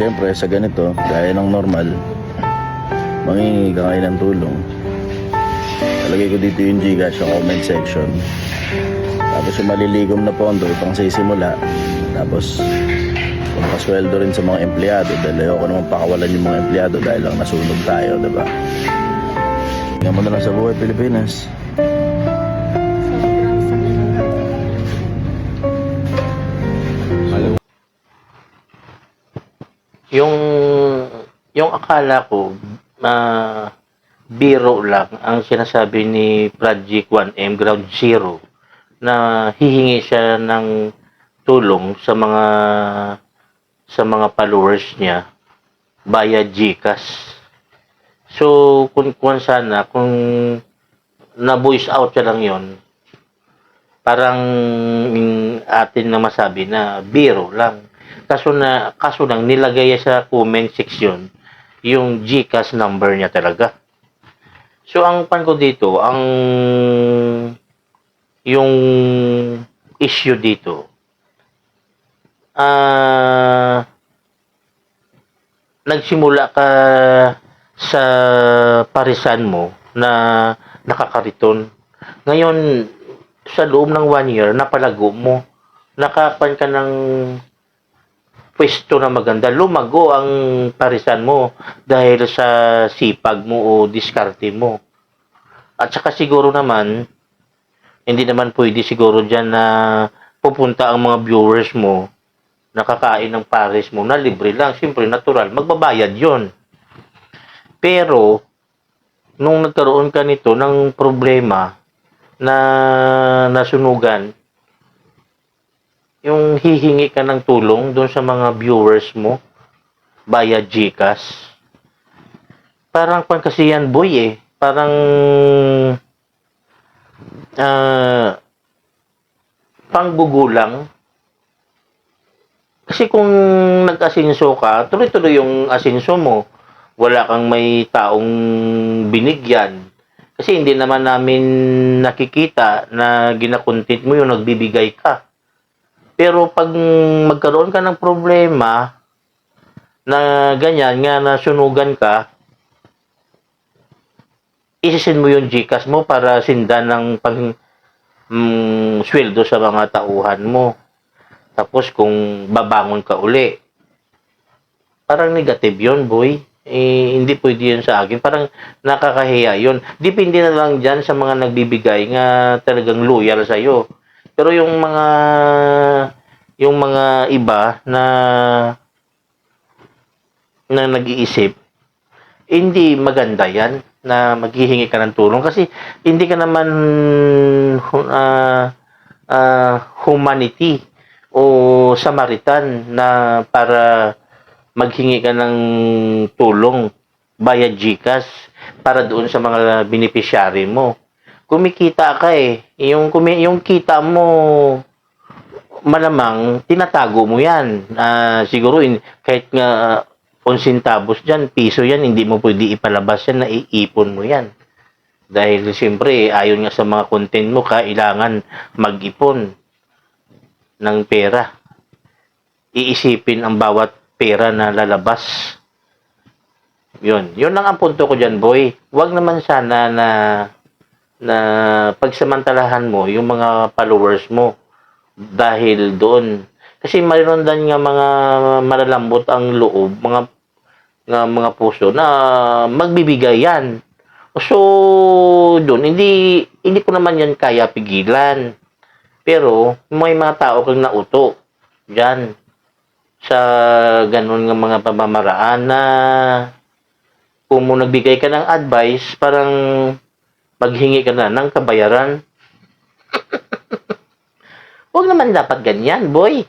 Siyempre, sa ganito, gaya ng normal, mangingi ka kayo ng tulong. Talagay ko dito yung Gcash, yung comment section. Tapos yung maliligom na pondo, pang sisimula. Tapos, pampasweldo rin sa mga empleyado. Dahil ayoko naman pakawalan yung mga empleyado dahil lang nasunog tayo, diba? Tingnan mo na lang sa buhay Pilipinas. Yung akala ko, biro lang ang sinasabi ni Project 1M Ground Zero na hihingi siya ng tulong sa mga followers niya via GCash. So, kung sana, kung na-voice out siya lang yon, parang atin na masabi na biro lang. Kaso lang nilagay sa comment section yung GCash number niya talaga. So ang pan ko dito, yung issue dito, nagsimula ka sa parisan mo na nakakariton. Ngayon, sa loob ng 1 year, napalago mo. Nakapan ka ng pwesto na maganda. Lumago ang parisan mo dahil sa sipag mo o diskarte mo. At saka siguro naman, hindi naman pwede siguro dyan na pupunta ang mga viewers mo, nakakain ng pares mo na libre lang. Siyempre, natural. Magbabayad yon. Pero, nung nagkaroon ka nito ng problema na nasunugan, yung hihingi ka ng tulong doon sa mga viewers mo via GCash. Parang pan kasi yan, boy eh. Parang panggugulang. Kasi kung nag-asinso ka, tuloy-tuloy yung asinso mo. Wala kang may taong binigyan. Kasi hindi naman namin nakikita na ginakontent mo yung nagbibigay ka. Pero pag magkaroon ka ng problema na ganyan nga na sunugan ka, isisend mo yung GCash mo para sindan ng sweldo sa mga tauhan mo. Tapos kung babangon ka uli, parang negative yun, boy. Hindi pwede yun sa akin. Parang nakakahiya yun. Depende na lang dyan sa mga nagbibigay nga talagang loyal sa'yo. Pero yung mga iba na nag-iisip, hindi maganda yan na maghihingi ka ng tulong kasi hindi ka naman humanity o Samaritan na para maghingi ka ng tulong via GCash para doon sa mga beneficiary mo. Kumikita ka eh. Yung kita mo, malamang, tinatago mo yan. Siguro, kahit nga 11 centavos dyan, piso yan, hindi mo pwede ipalabas yan, na iipon mo yan. Dahil, siyempre, ayon nga sa mga content mo, kailangan mag-ipon ng pera. Iisipin ang bawat pera na lalabas. Yun lang ang punto ko dyan, boy. Huwag naman sana na pagsamantalahan mo yung mga followers mo dahil doon. Kasi mayroon din nga mga malalambot ang loob, mga puso na magbibigay yan. So, doon, hindi ko naman yan kaya pigilan. Pero, may mga tao kang nauto dyan sa ganun ng mga pamamaraan na kung mo nagbigay ka ng advice, parang maghingi ka na ng kabayaran. Huwag naman dapat ganyan, boy.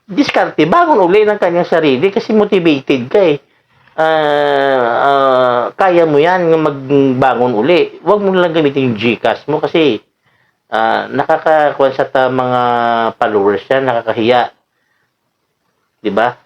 Diskarte, bangon uli ng kanyang sarili kasi motivated ka eh. Kaya mo yan magbangon uli. Huwag mo lang gamitin yung GCash mo kasi nakakakuha sa mga followers yan, nakakahiya. Diba?